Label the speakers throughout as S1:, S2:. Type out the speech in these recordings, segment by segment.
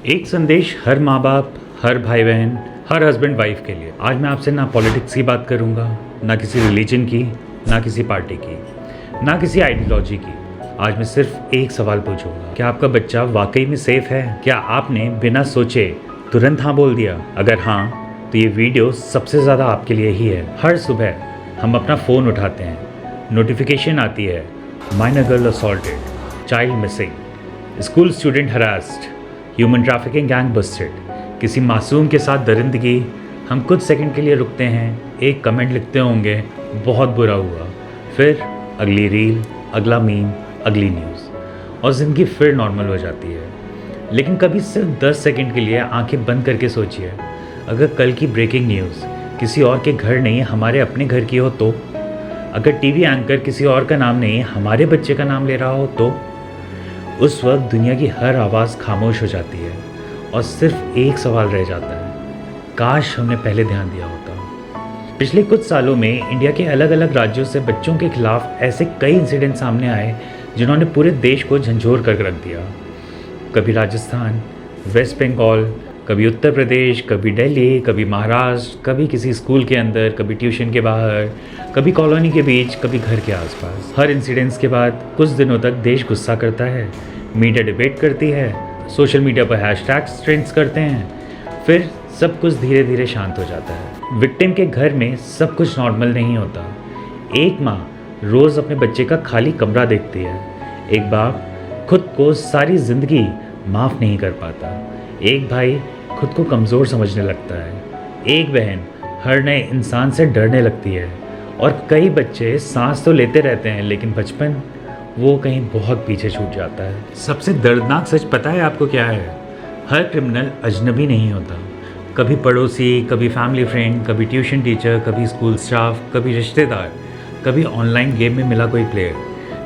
S1: एक संदेश हर माँ बाप, हर भाई बहन, हर हस्बैंड वाइफ के लिए। आज मैं आपसे ना पॉलिटिक्स की बात करूँगा, ना किसी रिलीजन की, ना किसी पार्टी की, ना किसी आइडियोलॉजी की। आज मैं सिर्फ एक सवाल पूछूंगा, क्या आपका बच्चा वाकई में सेफ है? क्या आपने बिना सोचे तुरंत हाँ बोल दिया? अगर हाँ, तो ये वीडियो सबसे ज़्यादा आपके लिए ही है। हर सुबह हम अपना फ़ोन उठाते हैं, नोटिफिकेशन आती है, minor girl assaulted, child missing, school student harassed, human trafficking gang Busted, किसी मासूम के साथ दरिंदगी। हम कुछ सेकंड के लिए रुकते हैं, एक कमेंट लिखते होंगे, बहुत बुरा हुआ, फिर अगली रील, अगला मीम, अगली न्यूज़, और ज़िंदगी फिर नॉर्मल हो जाती है। लेकिन कभी सिर्फ 10 सेकंड के लिए आंखें बंद करके सोचिए, अगर कल की ब्रेकिंग न्यूज़ किसी और के घर नहीं हमारे अपने घर की हो तो? अगर टीवी एंकर किसी और का नाम नहीं हमारे बच्चे का नाम ले रहा हो तो? उस वक्त दुनिया की हर आवाज़ खामोश हो जाती है और सिर्फ एक सवाल रह जाता है, काश हमने पहले ध्यान दिया होता। पिछले कुछ सालों में इंडिया के अलग अलग राज्यों से बच्चों के खिलाफ ऐसे कई इंसिडेंट सामने आए जिन्होंने पूरे देश को झंझोर कर रख दिया। कभी राजस्थान, वेस्ट बंगाल, कभी उत्तर प्रदेश, कभी दिल्ली, कभी महाराष्ट्र, कभी किसी स्कूल के अंदर, कभी ट्यूशन के बाहर, कभी कॉलोनी के बीच, कभी घर के आसपास। हर इंसिडेंट्स के बाद कुछ दिनों तक देश गुस्सा करता है, मीडिया डिबेट करती है, सोशल मीडिया पर हैशटैग्स ट्रेंड्स करते हैं, फिर सब कुछ धीरे धीरे शांत हो जाता है। विक्टिम के घर में सब कुछ नॉर्मल नहीं होता। एक माँ रोज़ अपने बच्चे का खाली कमरा देखती है, एक बाप खुद को सारी ज़िंदगी माफ़ नहीं कर पाता, एक भाई खुद को कमज़ोर समझने लगता है, एक बहन हर नए इंसान से डरने लगती है, और कई बच्चे सांस तो लेते रहते हैं लेकिन बचपन वो कहीं बहुत पीछे छूट जाता है। सबसे दर्दनाक सच पता है आपको क्या है? हर क्रिमिनल अजनबी नहीं होता। कभी पड़ोसी, कभी फैमिली फ्रेंड, कभी ट्यूशन टीचर, कभी स्कूल स्टाफ, कभी रिश्तेदार, कभी ऑनलाइन गेम में मिला कोई प्लेयर,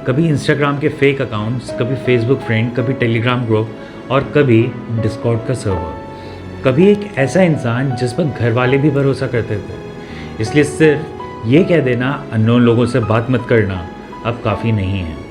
S1: कभी इंस्टाग्राम के फेक अकाउंट्स, कभी फेसबुक फ्रेंड, कभी टेलीग्राम ग्रुप, और कभी डिस्कॉर्ड का सर्वर, कभी एक ऐसा इंसान जिस पर घर वाले भी भरोसा करते थे। इसलिए सिर्फ ये कह देना अननोन लोगों से बात मत करना अब काफ़ी नहीं है।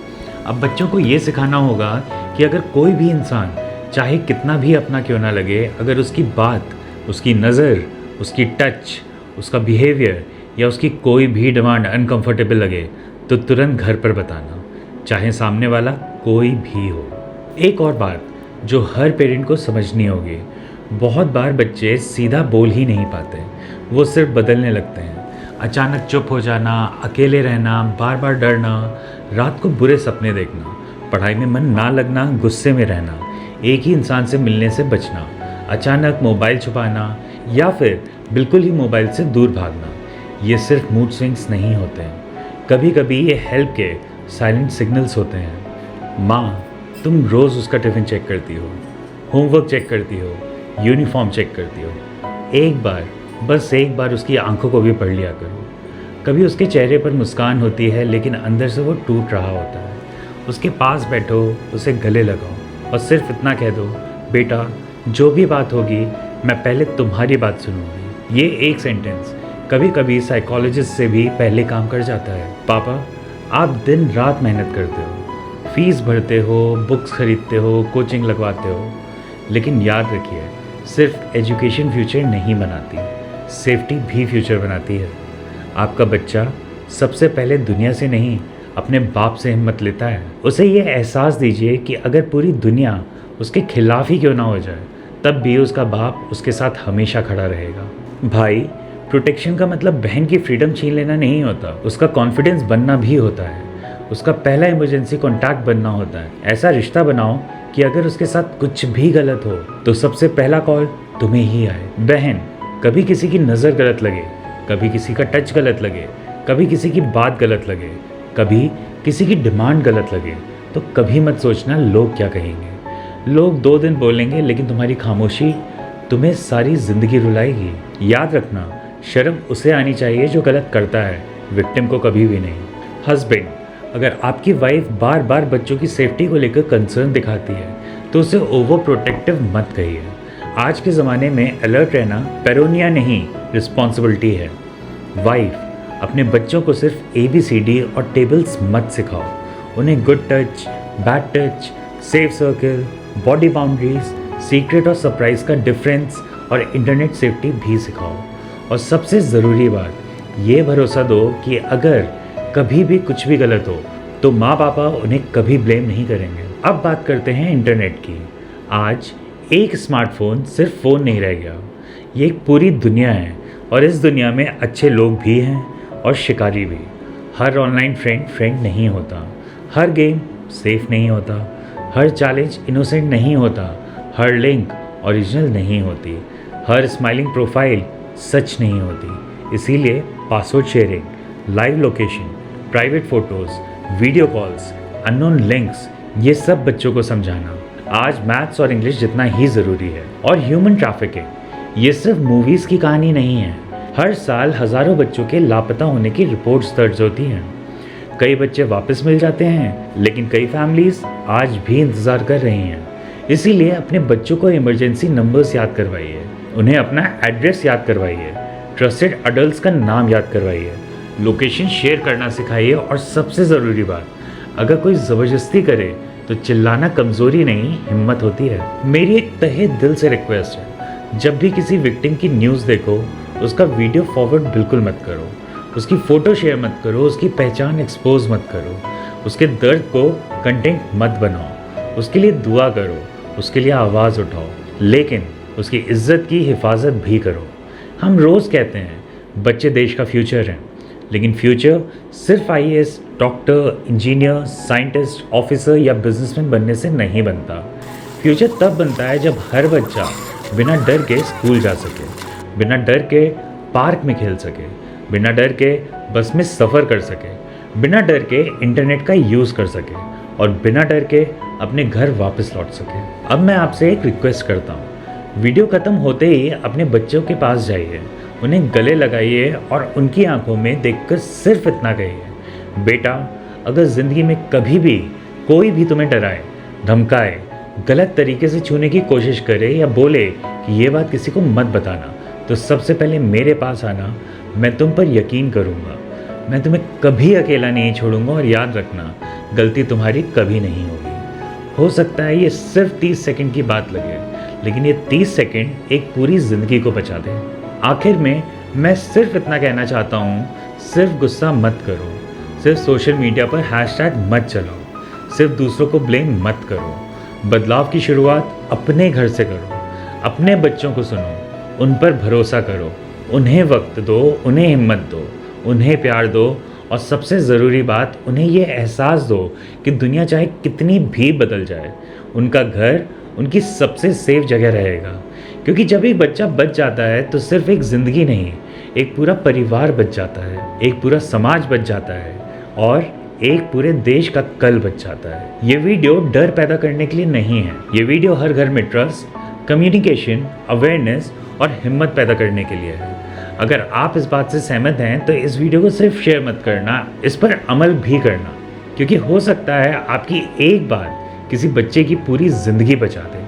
S1: अब बच्चों को ये सिखाना होगा कि अगर कोई भी इंसान चाहे कितना भी अपना क्यों ना लगे, अगर उसकी बात, उसकी नज़र, उसकी टच, उसका बिहेवियर या उसकी कोई भी डिमांड अनकंफर्टेबल लगे तो तुरंत घर पर बताना, चाहे सामने वाला कोई भी हो। एक और बात जो हर पेरेंट को समझनी होगी, बहुत बार बच्चे सीधा बोल ही नहीं पाते, वो सिर्फ बदलने लगते हैं। अचानक चुप हो जाना, अकेले रहना, बार बार डरना, रात को बुरे सपने देखना, पढ़ाई में मन ना लगना, गुस्से में रहना, एक ही इंसान से मिलने से बचना, अचानक मोबाइल छुपाना या फिर बिल्कुल ही मोबाइल से दूर भागना। ये सिर्फ मूड स्विंग्स नहीं होते हैं, कभी कभी ये हेल्प के साइलेंट सिग्नल्स होते हैं। माँ, तुम रोज़ उसका टिफ़िन चेक करती हो, होमवर्क चेक करती हो, यूनिफॉर्म चेक करती हो, एक बार, बस एक बार उसकी आंखों को भी पढ़ लिया करो। कभी उसके चेहरे पर मुस्कान होती है लेकिन अंदर से वो टूट रहा होता है। उसके पास बैठो, उसे गले लगाओ और सिर्फ इतना कह दो, बेटा जो भी बात होगी मैं पहले तुम्हारी बात सुनूंगी। ये एक सेंटेंस कभी कभी साइकोलॉजिस्ट से भी पहले काम कर जाता है। पापा, आप दिन रात मेहनत करते हो, फीस भरते हो, बुक्स खरीदते हो, कोचिंग लगवाते हो, लेकिन याद रखिए सिर्फ एजुकेशन फ्यूचर नहीं बनाती, सेफ्टी भी फ्यूचर बनाती है। आपका बच्चा सबसे पहले दुनिया से नहीं अपने बाप से हिम्मत लेता है। उसे ये एहसास दीजिए कि अगर पूरी दुनिया उसके खिलाफ ही क्यों ना हो जाए, तब भी उसका बाप उसके साथ हमेशा खड़ा रहेगा। भाई, प्रोटेक्शन का मतलब बहन की फ्रीडम छीन लेना नहीं होता, उसका कॉन्फिडेंस बनना भी होता है, उसका पहला इमरजेंसी कॉन्टैक्ट बनना होता है। ऐसा रिश्ता बनाओ कि अगर उसके साथ कुछ भी गलत हो तो सबसे पहला कॉल तुम्हें ही आए। बहन, कभी किसी की नज़र गलत लगे, कभी किसी का टच गलत लगे, कभी किसी की बात गलत लगे, कभी किसी की डिमांड गलत लगे, तो कभी मत सोचना लोग क्या कहेंगे। लोग 2 दिन बोलेंगे लेकिन तुम्हारी खामोशी तुम्हें सारी ज़िंदगी रुलाएगी। याद रखना, शर्म उसे आनी चाहिए जो गलत करता है, विक्टिम को कभी भी नहीं। हस्बैंड, अगर आपकी वाइफ बार बार बच्चों की सेफ्टी को लेकर कंसर्न दिखाती है तो उसे ओवर प्रोटेक्टिव मत कहिए। आज के ज़माने में अलर्ट रहना पैरोनिया नहीं, रिस्पॉन्सिबिलिटी है। वाइफ, अपने बच्चों को सिर्फ ABCD और टेबल्स मत सिखाओ, उन्हें good touch, bad touch, safe circle, body boundaries secret और सरप्राइज का डिफरेंस और इंटरनेट सेफ्टी भी सिखाओ। और सबसे ज़रूरी बात, ये भरोसा दो कि अगर कभी भी कुछ भी गलत हो तो माँ पापा उन्हें कभी ब्लेम नहीं करेंगे। अब बात करते हैं इंटरनेट की। आज एक स्मार्टफोन सिर्फ फ़ोन नहीं रह गया, ये एक पूरी दुनिया है और इस दुनिया में अच्छे लोग भी हैं और शिकारी भी। हर ऑनलाइन फ्रेंड नहीं होता, हर गेम सेफ नहीं होता, हर चैलेंज इनोसेंट नहीं होता, हर लिंक ओरिजिनल नहीं होती, हर स्माइलिंग प्रोफाइल सच नहीं होती। इसीलिए password sharing, live location, private photos, video calls, unknown links, ये सब बच्चों को समझाना आज मैथ्स और इंग्लिश जितना ही ज़रूरी है। और ह्यूमन ट्रैफिकिंग, ये सिर्फ मूवीज़ की कहानी नहीं है। हर साल हज़ारों बच्चों के लापता होने की रिपोर्ट्स दर्ज होती हैं। कई बच्चे वापस मिल जाते हैं, लेकिन कई फैमिलीज़ आज भी इंतज़ार कर रही हैं। इसीलिए अपने बच्चों को इमरजेंसी नंबर्स याद करवाइए, उन्हें अपना एड्रेस याद करवाइए, ट्रस्टेड अडल्ट्स का नाम याद करवाइए, लोकेशन शेयर करना सिखाइए। और सबसे ज़रूरी बात, अगर कोई ज़बरदस्ती करे तो चिल्लाना कमज़ोरी नहीं, हिम्मत होती है। मेरी एक तहे दिल से रिक्वेस्ट है, जब भी किसी विक्टिम की न्यूज़ देखो, उसका वीडियो फॉरवर्ड बिल्कुल मत करो, उसकी फ़ोटो शेयर मत करो, उसकी पहचान एक्सपोज मत करो, उसके दर्द को कंटेंट मत बनाओ, उसके लिए दुआ करो, उसके लिए आवाज़ उठाओ, लेकिन उसकी इज्जत की हिफाजत भी करो। हम रोज़ कहते हैं बच्चे देश का फ्यूचर हैं, लेकिन फ्यूचर सिर्फ IAS, doctor, engineer, scientist, officer या बिजनेसमैन बनने से नहीं बनता। फ्यूचर तब बनता है जब हर बच्चा बिना डर के स्कूल जा सके, बिना डर के पार्क में खेल सके, बिना डर के बस में सफ़र कर सके, बिना डर के इंटरनेट का यूज़ कर सके और बिना डर के अपने घर वापस लौट सके। अब मैं आपसे एक रिक्वेस्ट करता हूँ, वीडियो ख़त्म होते ही अपने बच्चों के पास जाइए, उन्हें गले लगाइए और उनकी आंखों में देखकर सिर्फ इतना कहिए, बेटा अगर ज़िंदगी में कभी भी कोई भी तुम्हें डराए, धमकाए, गलत तरीके से छूने की कोशिश करे या बोले कि ये बात किसी को मत बताना, तो सबसे पहले मेरे पास आना, मैं तुम पर यकीन करूँगा, मैं तुम्हें कभी अकेला नहीं छोड़ूंगा। और याद रखना, गलती तुम्हारी कभी नहीं होगी। हो सकता है ये सिर्फ 30 सेकंड की बात लगे, लेकिन ये 30 सेकंड एक पूरी ज़िंदगी को बचा दे। आखिर में मैं सिर्फ इतना कहना चाहता हूँ, सिर्फ गुस्सा मत करो, सिर्फ सोशल मीडिया पर हैशटैग मत चलाओ, सिर्फ दूसरों को ब्लेम मत करो। बदलाव की शुरुआत अपने घर से करो, अपने बच्चों को सुनो, उन पर भरोसा करो, उन्हें वक्त दो, उन्हें हिम्मत दो, उन्हें प्यार दो और सबसे ज़रूरी बात, उन्हें ये एहसास दो कि दुनिया चाहे कितनी भी बदल जाए, उनका घर उनकी सबसे सेफ जगह रहेगा। क्योंकि जब एक बच्चा बच जाता है तो सिर्फ एक ज़िंदगी नहीं, एक पूरा परिवार बच जाता है, एक पूरा समाज बच जाता है और एक पूरे देश का कल बच जाता है। ये वीडियो डर पैदा करने के लिए नहीं है, ये वीडियो हर घर में ट्रस्ट, कम्युनिकेशन, अवेयरनेस और हिम्मत पैदा करने के लिए है। अगर आप इस बात से सहमत हैं तो इस वीडियो को सिर्फ शेयर मत करना, इस पर अमल भी करना, क्योंकि हो सकता है आपकी एक बात किसी बच्चे की पूरी ज़िंदगी बचा दे।